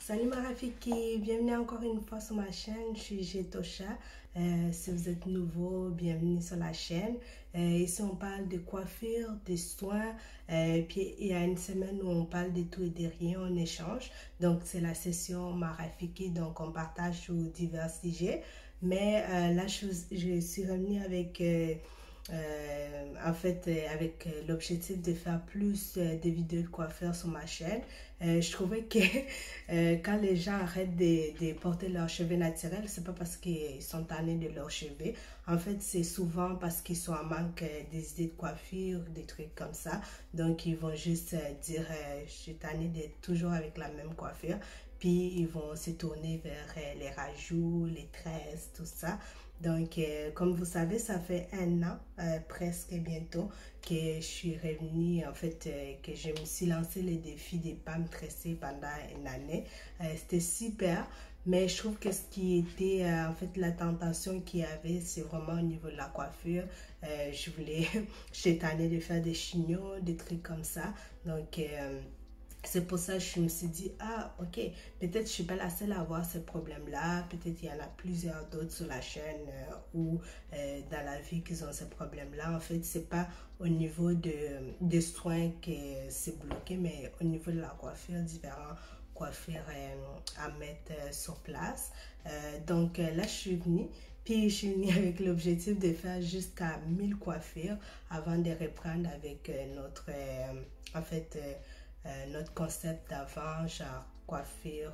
Salut Marafiki, bienvenue encore une fois sur ma chaîne, je suis Getosha. Si vous êtes nouveau, bienvenue sur la chaîne. Ici on parle de coiffure, de soins, puis il y a une semaine où on parle de tout et de rien, on échange. Donc c'est la session Marafiki, donc on partage sur divers sujets. Mais là je suis revenue avec... avec l'objectif de faire plus de vidéos de coiffure sur ma chaîne. Je trouvais que quand les gens arrêtent de porter leurs cheveux naturels, c'est pas parce qu'ils sont tannés de leurs cheveux. En fait, c'est souvent parce qu'ils sont en manque des idées de coiffure, des trucs comme ça. Donc, ils vont juste dire je suis tanné d'être toujours avec la même coiffure. Puis, ils vont se tourner vers les rajouts, les tresses, tout ça. Donc, comme vous savez, ça fait un an, presque bientôt, que je suis revenue, en fait, que je me suis lancé le défi des pommes tressées pendant une année. C'était super, mais je trouve que ce qui était, en fait, la tentation qu'il y avait, c'est vraiment au niveau de la coiffure. J'étais tannée de faire des chignons, des trucs comme ça. Donc, c'est pour ça que je me suis dit, ah, ok, peut-être je ne suis pas la seule à avoir ce problème-là. Peut-être il y en a plusieurs d'autres sur la chaîne ou dans la vie qui ont ce problème-là. En fait, ce n'est pas au niveau de soins que c'est bloqué, mais au niveau de la coiffure, différents coiffures à mettre sur place. Donc là, je suis venue. Puis je suis venue avec l'objectif de faire jusqu'à 1000 coiffures avant de reprendre avec notre concept d'avant, genre coiffure,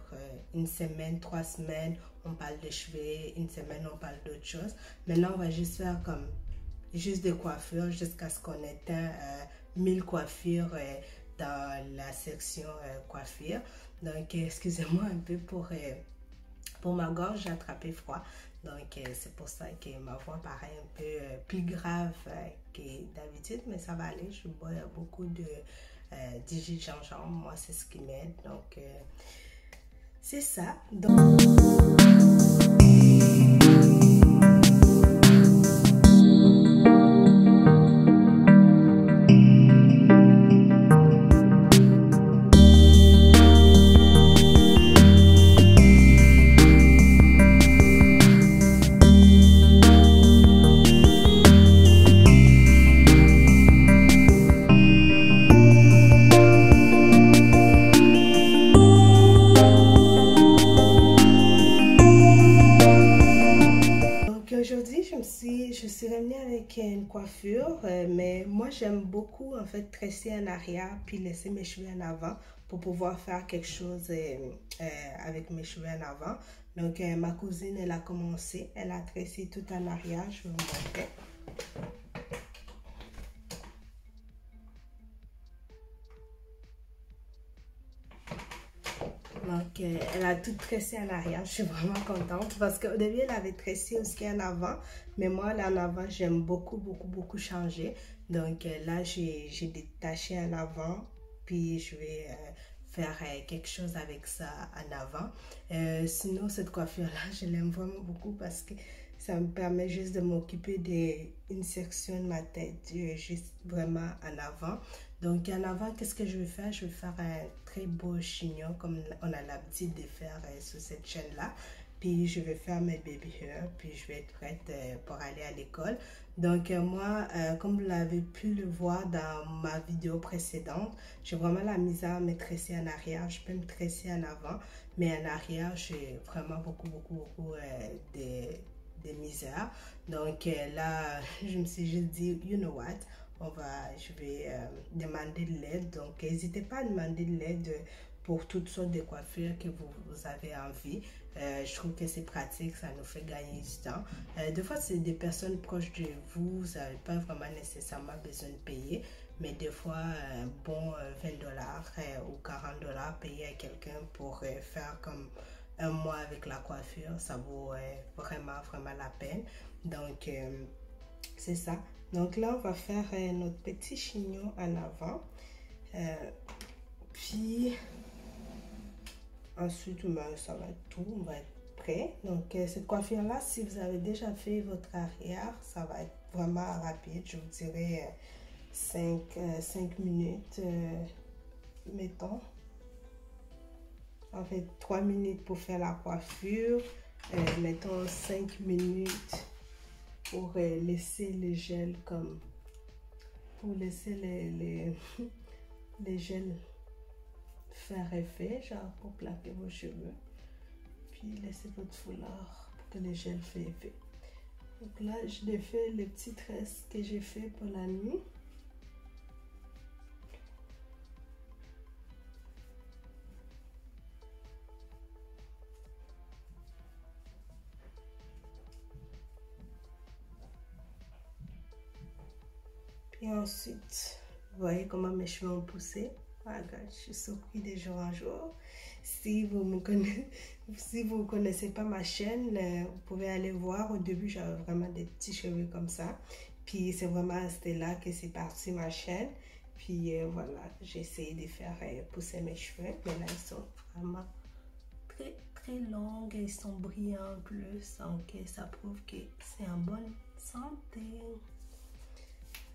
une semaine, 3 semaines, on parle de cheveux, une semaine, on parle d'autre chose. Maintenant, on va juste faire comme juste des coiffures jusqu'à ce qu'on atteigne 1000 coiffures dans la section coiffure. Donc, excusez-moi un peu pour ma gorge, j'ai attrapé froid. Donc, c'est pour ça que ma voix paraît un peu plus grave que d'habitude, mais ça va aller. Je bois beaucoup de jus de gingembre, moi c'est ce qui m'aide, donc c'est ça. Donc aujourd'hui, je suis revenue avec une coiffure, mais moi j'aime beaucoup en fait tresser en arrière puis laisser mes cheveux en avant pour pouvoir faire quelque chose avec mes cheveux en avant. Donc ma cousine, elle a commencé, elle a tressé tout en arrière, je vais vous montrer. Donc, elle a tout tressé en arrière. Je suis vraiment contente parce qu'au début, elle avait tressé aussi en avant. Mais moi, là, en avant, j'aime beaucoup changer. Donc, là, j'ai détaché en avant. Puis, je vais faire quelque chose avec ça en avant. Sinon, cette coiffure-là, je l'aime vraiment beaucoup parce que ça me permet juste de m'occuper d'une section de ma tête, juste vraiment en avant. Donc, en avant, qu'est-ce que je vais faire? Je vais faire un très beau chignon comme on a l'habitude de faire sur cette chaîne-là. Puis, je vais faire mes baby hair, puis je vais être prête pour aller à l'école. Donc, moi, comme vous l'avez pu le voir dans ma vidéo précédente, j'ai vraiment la misère à me tresser en arrière. Je peux me tresser en avant, mais en arrière, j'ai vraiment beaucoup de misère. Donc là, je me suis juste dit, you know what, je vais demander de l'aide. Donc, n'hésitez pas à demander de l'aide pour toutes sortes de coiffures que vous avez envie. Je trouve que c'est pratique, ça nous fait gagner du temps. Des fois, c'est des personnes proches de vous, vous n'avez pas vraiment nécessairement besoin de payer. Mais des fois, bon, 20 $ ou 40 $ payer à quelqu'un pour faire comme un mois avec la coiffure, ça vaut vraiment la peine. Donc, c'est ça. Donc là, on va faire notre petit chignon en avant. Puis, ensuite, ça va être tout. On va être prêt. Donc, cette coiffure-là, si vous avez déjà fait votre arrière, ça va être vraiment rapide. Je vous dirais 5 minutes, mettons. en fait 3 minutes pour faire la coiffure, mettons 5 minutes pour laisser le gel comme, pour laisser les gels faire effet, genre pour plaquer vos cheveux, puis laisser votre foulard pour que le gel fait effet. Donc là, je l'ai fait les petites tresses que j'ai fait pour la nuit. Et ensuite, vous voyez comment mes cheveux ont poussé. Voilà, je suis surpris de jour en jour. Si vous ne connaissez pas ma chaîne, vous pouvez aller voir. Au début, j'avais vraiment des petits cheveux comme ça. Puis c'est vraiment c'était là que c'est parti ma chaîne. Puis voilà, j'ai essayé de faire pousser mes cheveux. Mais là, ils sont vraiment très longs et ils sont brillants en plus. Donc ça prouve que c'est en bonne santé.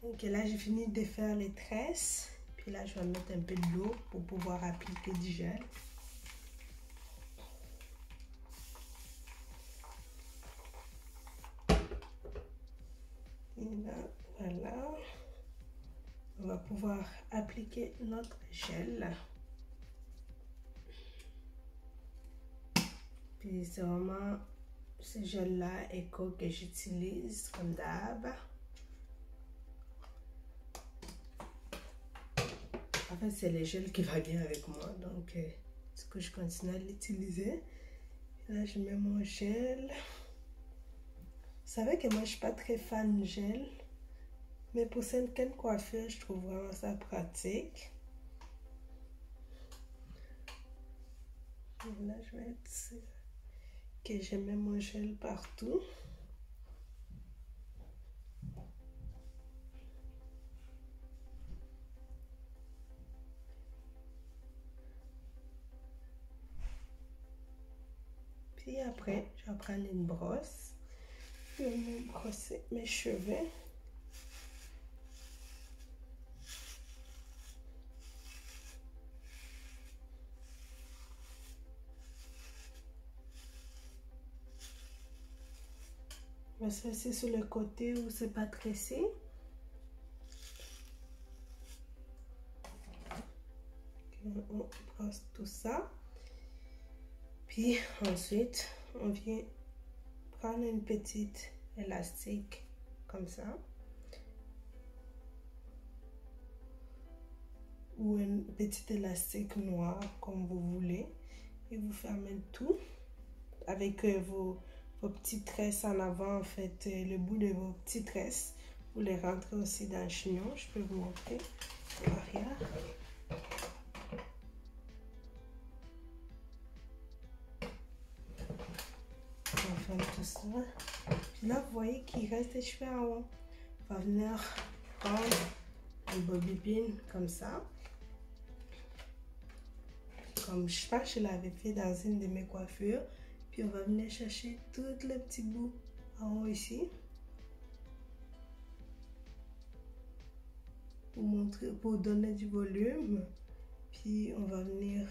Ok, là j'ai fini de faire les tresses. Puis là, je vais mettre un peu de l'eau pour pouvoir appliquer du gel. Et là, voilà. On va pouvoir appliquer notre gel. Puis c'est vraiment ce gel-là Eco que j'utilise comme d'hab. En fait, c'est le gel qui va bien avec moi. Donc, du coup, je continue à l'utiliser. Là, je mets mon gel. Vous savez que moi, je ne suis pas très fan de gel. Mais pour certaines coiffures, je trouve vraiment ça pratique. Et là, je vais être que je mets mon gel partout. Puis après, je vais prendre une brosse. Je vais brosser mes cheveux. Je vais se laisser sur le côté où c'est pas tressé. On brosse tout ça. Puis ensuite, on vient prendre une petite élastique comme ça. Ou un petit élastique noir comme vous voulez. Et vous fermez tout avec vos petites tresses en avant. En fait, le bout de vos petites tresses. Vous les rentrez aussi dans le chignon. Je peux vous montrer l'arrière. On ferme tout ça. Puis là, vous voyez qu'il reste des cheveux en haut. On va venir prendre une bobby pin comme ça. Comme je sais pas, je l'avais fait dans une de mes coiffures. Puis on va venir chercher tous les petits bouts en haut ici. Pour montrer, pour donner du volume. Puis on va venir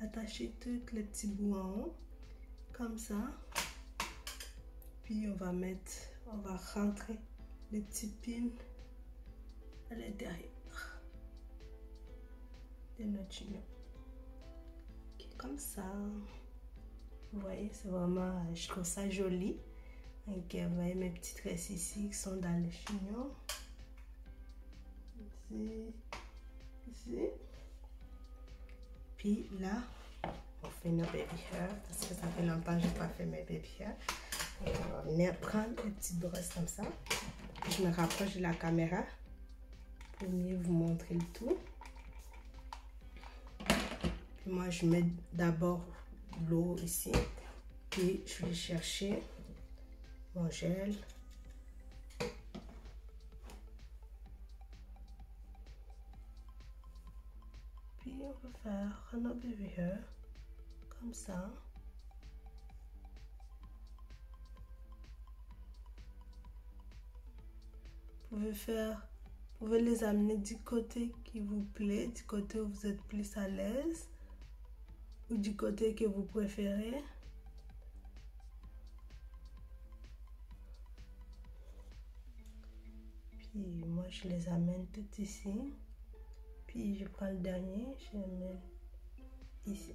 attacher tous les petits bouts en haut. Comme ça. Puis on va rentrer les petits pins à l'intérieur de notre chignon. Okay, comme ça. Vous voyez, c'est vraiment, je trouve ça joli. Donc, vous voyez mes petites tresses ici qui sont dans le chignon. Ici. Puis là, on fait nos baby hair parce que ça fait longtemps que je n'ai pas fait mes baby hair. On va venir prendre une petite brosse comme ça. Je me rapproche de la caméra pour mieux vous montrer le tout. Puis moi, je mets d'abord l'eau ici. Puis je vais chercher mon gel. Puis on va faire un baby hair comme ça. Vous pouvez les amener du côté qui vous plaît, du côté où vous êtes plus à l'aise. ou du côté que vous préférez. Puis moi je les amène toutes ici. Puis je prends le dernier, je l'amène ici.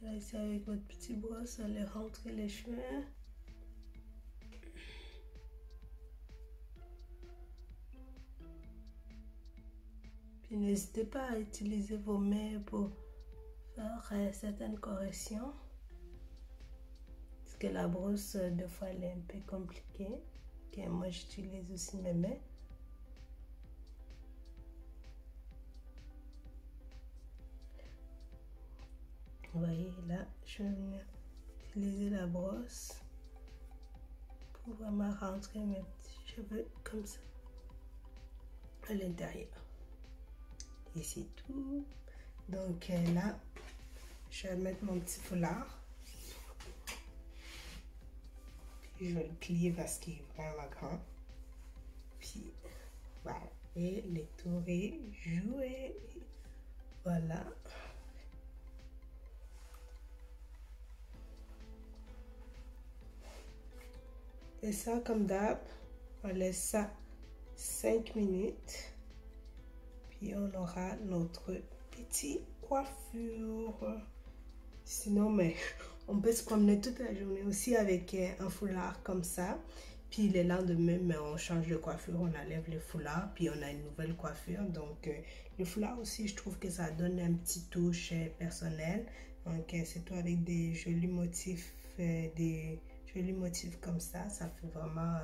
Là, ici avec votre petit brosse, vous allez rentrer les cheveux. Puis n'hésitez pas à utiliser vos mains pour faire certaines corrections. Parce que la brosse, des fois, elle est un peu compliquée. Okay, moi, j'utilise aussi mes mains. Vous voyez, là, je vais venir utiliser la brosse pour vraiment rentrer mes petits cheveux comme ça à l'intérieur. Et c'est tout. Donc là, je vais mettre mon petit foulard. Puis je vais le plier parce qu'il est vraiment grand. Puis voilà. Et les tours est joué. Voilà. Et ça, comme d'hab, on laisse ça 5 minutes. Puis on aura notre petite coiffure. Sinon, mais on peut se promener toute la journée aussi avec un foulard comme ça. Puis le lendemain, mais on change de coiffure, on enlève le foulard, puis on a une nouvelle coiffure. Donc le foulard aussi, je trouve que ça donne un petit touche personnel. Donc c'est tout avec des jolis motifs, comme ça fait vraiment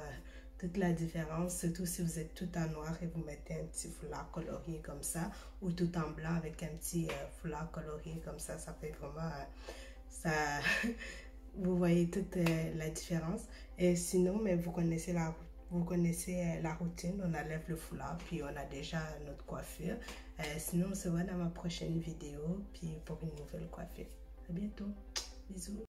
toute la différence, surtout si vous êtes tout en noir et vous mettez un petit foulard colorié comme ça, ou tout en blanc avec un petit foulard colorié comme ça fait vraiment ça. Vous voyez toute la différence. Et sinon, mais vous connaissez la routine. On enlève le foulard, puis on a déjà notre coiffure. Sinon, on se voit dans ma prochaine vidéo, puis pour une nouvelle coiffure. À bientôt. Bisous.